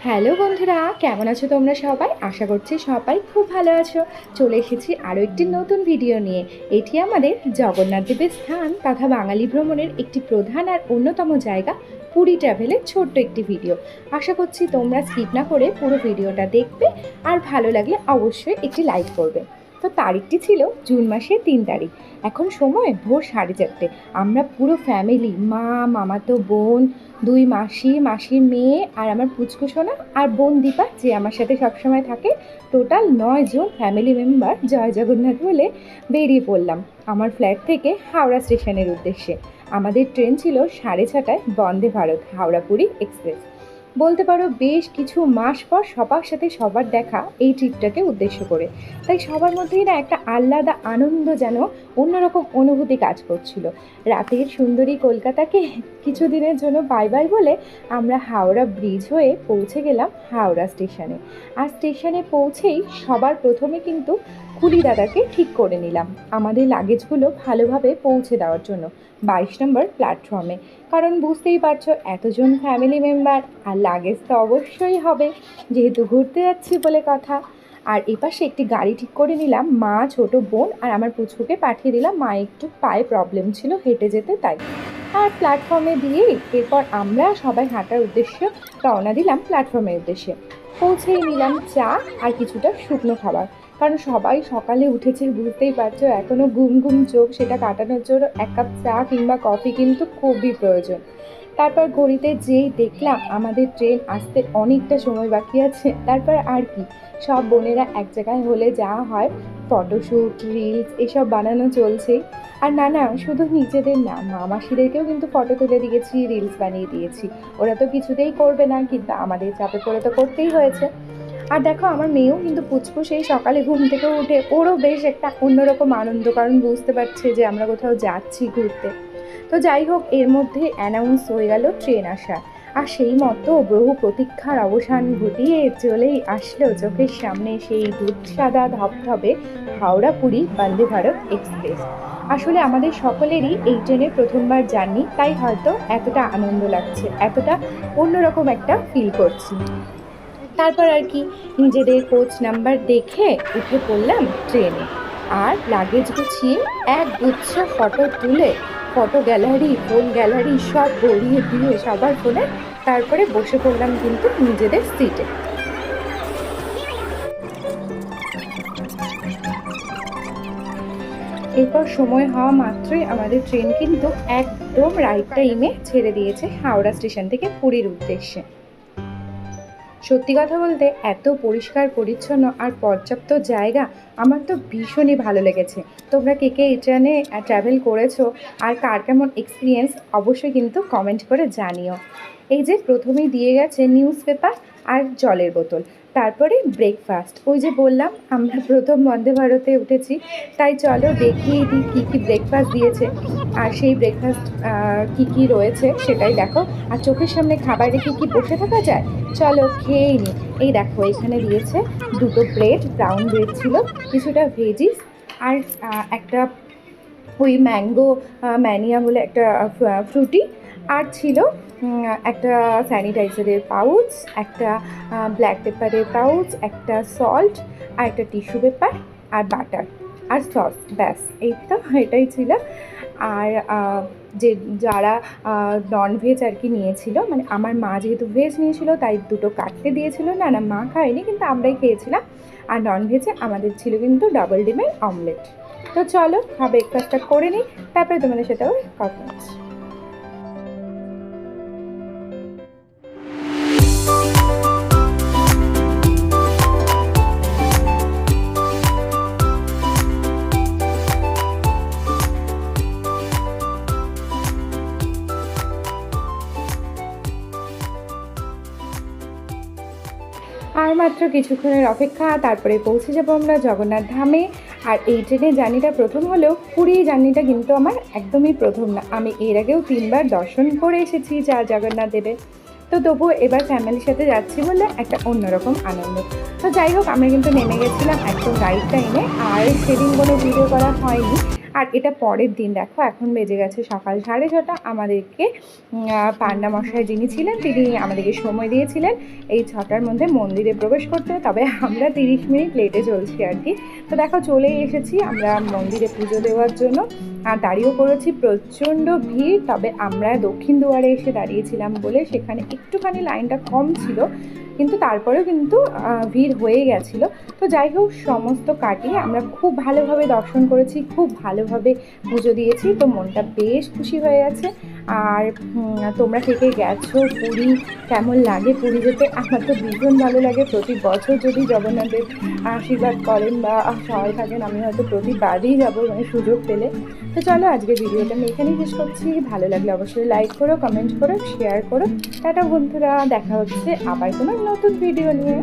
Hello বন্ধুরা, কেমন আছো তোমরা সবাই? আশা করছি সবাই খুব ভালো আছো। চলে এসেছি আরও একটি নতুন ভিডিও নিয়ে। এটি আমাদের জগন্নাথ দেবের স্থান তথা বাঙালি ভ্রমণের একটি প্রধান আর অন্যতম জায়গা পুরী ট্রাভেলের ছোট্ট একটি ভিডিও। আশা করছি তোমরা স্কিপ না করে পুরো ভিডিওটা দেখবে আর ভালো লাগলে অবশ্যই একটি লাইক করবে। তো তারিখটি ছিল জুন মাসের 3 তারিখ। এখন সময় ভোর 4:30। আমরা পুরো ফ্যামিলি, মা, মামাতো বোন, দুই মাসি, মাসির মেয়ে আর আমার পুচকু সোনা আর বোন দীপা যে আমার সাথে সবসময় থাকে, টোটাল 9 জন ফ্যামিলি মেম্বার জয় জগন্নাথ বলে বেরিয়ে পড়লাম আমার ফ্ল্যাট থেকে হাওড়া স্টেশনের উদ্দেশ্যে। আমাদের ট্রেন ছিল 6:30টায়, বন্দে ভারত হাওড়া পুরী এক্সপ্রেস। বলতে পারো বেশ কিছু মাস পর সবার সাথে সবার দেখা এই ট্রিপটাকে উদ্দেশ্য করে। তাই সবার মধ্যেই না একটা আলাদা আনন্দ, যেন অন্যরকম অনুভূতি কাজ করছিল। রাতের সুন্দরী কলকাতাকে কিছুদিনের জন্য বাই বাই বলে আমরা হাওড়া ব্রিজ হয়ে পৌঁছে গেলাম হাওড়া স্টেশনে। আর স্টেশনে পৌঁছেই সবার প্রথমে কিন্তু কুলি দাদাকে ঠিক করে নিলাম আমাদের লাগেজগুলো ভালোভাবে পৌঁছে দেওয়ার জন্য 22 নম্বর প্ল্যাটফর্মে। কারণ বুঝতেই পারছো, এতজন ফ্যামিলি মেম্বার আর লাগেজ তো অবশ্যই হবে, যেহেতু ঘুরতে যাচ্ছি বলে কথা। আর এপাশে একটি গাড়ি ঠিক করে নিলাম, মা, ছোট বোন আর আমার পুচকুকে পাঠিয়ে দিলাম। মা একটু পায়ে প্রবলেম ছিল, হেঁটে যেতে, তাই। আর প্ল্যাটফর্মে দিয়েই এরপর আমরা সবাই হাঁটার উদ্দেশ্যে রওনা দিলাম প্ল্যাটফর্মের উদ্দেশ্যে। পৌঁছেই নিলাম চা আর কিছুটা শুকনো খাবার, কারণ সবাই সকালে উঠেছে, বুঝতেই পারছো, এখনও ঘুম ঘুম চোখ, সেটা কাটানোর জন্য 1 কাপ চা কিংবা কফি কিন্তু খুবই প্রয়োজন। তারপর ঘড়িতে যেই দেখলাম আমাদের ট্রেন আসতে অনেকটা সময় বাকি আছে, তারপর আর কি, সব বোনেরা এক জায়গায় হলে যা হয়, ফটোশ্যুট, রিলস এসব বানানো চলছেই। আর না না, শুধু নিজেদের না, মামাসিদেরকেও কিন্তু ফটো তুলে দিয়েছি, রিলস বানিয়ে দিয়েছি। ওরা তো কিছুতেই করবে না, কিন্তু আমাদের চাপে করে তো করতেই হয়েছে। আর দেখো, আমার মেয়েও কিন্তু পুচকু সেই সকালে ঘুম থেকে উঠে, ওরও বেশ একটা অন্যরকম আনন্দ, কারণ বুঝতে পারছে যে আমরা কোথাও যাচ্ছি ঘুরতে। তো যাই হোক, এর মধ্যে অ্যানাউন্স হয়ে গেল ট্রেন আসা। আর সেই মতো বহু প্রতীক্ষার অবসান ঘটিয়ে চলেই আসলো চোখের সামনে সেই দুধ সাদা ধবধবে হাওড়া পুরী বন্দে ভারত এক্সপ্রেস। আসলে আমাদের সকলেরই এই ট্রেনে প্রথমবার জার্নি, তাই হয়তো এতটা আনন্দ লাগছে, এতটা অন্যরকম একটা ফিল করছি। তারপর আর কি, নিজেদের কোচ নাম্বার দেখে উঠে পড়লাম ট্রেনে। আর লাগেজ গুছিয়ে এক গুচ্ছ ফটো তুলে, ফটো গ্যালারি, ফোন গ্যালারি সব ভরিয়ে দিয়ে সবার ফোনে, তারপরে বসে পড়লাম কিন্তু নিজেদের সিটে। এরপর সময় হওয়া মাত্রই আমাদের ট্রেন কিন্তু একদম রাইট টাইমে ছেড়ে দিয়েছে হাওড়া স্টেশন থেকে পুরীর উদ্দেশ্যে। সত্যি কথা বলতে, এত পরিষ্কার পরিচ্ছন্ন আর পর্যাপ্ত জায়গা আমার তো ভীষণই ভালো লেগেছে। তোমরা কে কে এই ট্রেনে ট্রাভেল করেছো আর কার কেমন এক্সপিরিয়েন্স, অবশ্যই কিন্তু কমেন্ট করে জানিও। এই যে প্রথমেই দিয়ে গেছে নিউজ পেপার আর জলের বোতল, তারপরে ব্রেকফাস্ট। ওই যে বললাম আমরা প্রথম বন্দে ভারতে উঠেছি, তাই চলো দেখিয়ে দিই কী কী ব্রেকফাস্ট দিয়েছে। আর সেই ব্রেকফাস্ট কী কী রয়েছে সেটাই দেখো। আর চোখের সামনে খাবার রেখে কি বসে থাকা যায়? চলো খেয়েই নিই। এই দেখো, এখানে দিয়েছে 2টো ব্রেড, ব্রাউন ব্রেড ছিল, কিছুটা ভেজিস, আর একটা ওই ম্যাঙ্গো ম্যানিয়া বলে একটা ফ্রুটি, আর ছিল একটা স্যানিটাইজারের পাউচ, একটা ব্ল্যাক পেপারের পাউচ, একটা সল্ট, আর একটা টিস্যু পেপার, আর বাটার, আর সস, ব্যাস এই তো, এটাই ছিল। আর যে যারা ননভেজ আর কি নিয়েছিল, মানে আমার মা যেহেতু ভেজ নিয়েছিল তাই 2টো কাটতে দিয়েছিল, না না মা খায়নি, কিন্তু আমরাই খেয়েছিলাম। আর ননভেজে আমাদের ছিল কিন্তু ডাবল ডিমের অমলেট। তো চলো ব্রেকফাস্টটা করে নিই, তারপরে তোমাদের সাথে আবার কথা হচ্ছে। আর মাত্র কিছুক্ষণের অপেক্ষা, তারপরে পৌঁছে যাব আমরা জগন্নাথ ধামে। আর এই ট্রেনের জার্নিটা প্রথম হলেও পুরী জার্নিটা কিন্তু আমার একদমই প্রথম না। আমি এর আগেও 3বার দর্শন করে এসেছি যা জগন্নাথ দেবের। তো তবুও এবার ফ্যামিলির সাথে যাচ্ছি বলে একটা অন্যরকম আনন্দ। তো যাই হোক, আমরা কিন্তু নেমে গেছিলাম একদম রাইট টাইমে, আর সেদিন কোনো ভিডিও করা হয়নি। আর এটা পরের দিন, দেখো এখন বেজে গেছে সকাল 6:30। আমাদেরকে পান্ডা মশাই যিনি ছিলেন তিনি আমাদেরকে সময় দিয়েছিলেন এই 6টার মধ্যে মন্দিরে প্রবেশ করতে। তবে আমরা 30 মিনিট লেটে চলছি আর কি। তো দেখো চলে এসেছি আমরা মন্দিরে পুজো দেওয়ার জন্য, আর দাঁড়িয়েও পড়েছি, প্রচণ্ড ভিড়। তবে আমরা দক্ষিণ দুয়ারে এসে দাঁড়িয়েছিলাম বলে সেখানে একটুখানি লাইনটা কম ছিল, কিন্তু তারপরেও কিন্তু ভিড় হয়ে গেছিলো। তো যাই হোক, সমস্ত কাটিয়ে আমরা খুব ভালোভাবে দর্শন করেছি, খুব ভালোভাবে পুজো দিয়েছি। তো মনটা বেশ খুশি হয়ে গেছে। আর তোমরা কে কে গেছো পুরী, কেমন লাগে পুরী যেতে? আমার তো ভীষণ ভালো লাগে। প্রতি বছর যদি জগন্নাথের আশীর্বাদ করেন বা সহায় থাকেন, আমি হয়তো প্রতিবারই যাবো মানে সুযোগ পেলে। তো চলো আজকের ভিডিওটা আমি এখানেই শেষ করছি। ভালো লাগলে অবশ্যই লাইক করো, কমেন্ট করো, শেয়ার করো। টাটা বন্ধুরা, দেখা হচ্ছে আবার কোনো নতুন ভিডিও নিয়ে।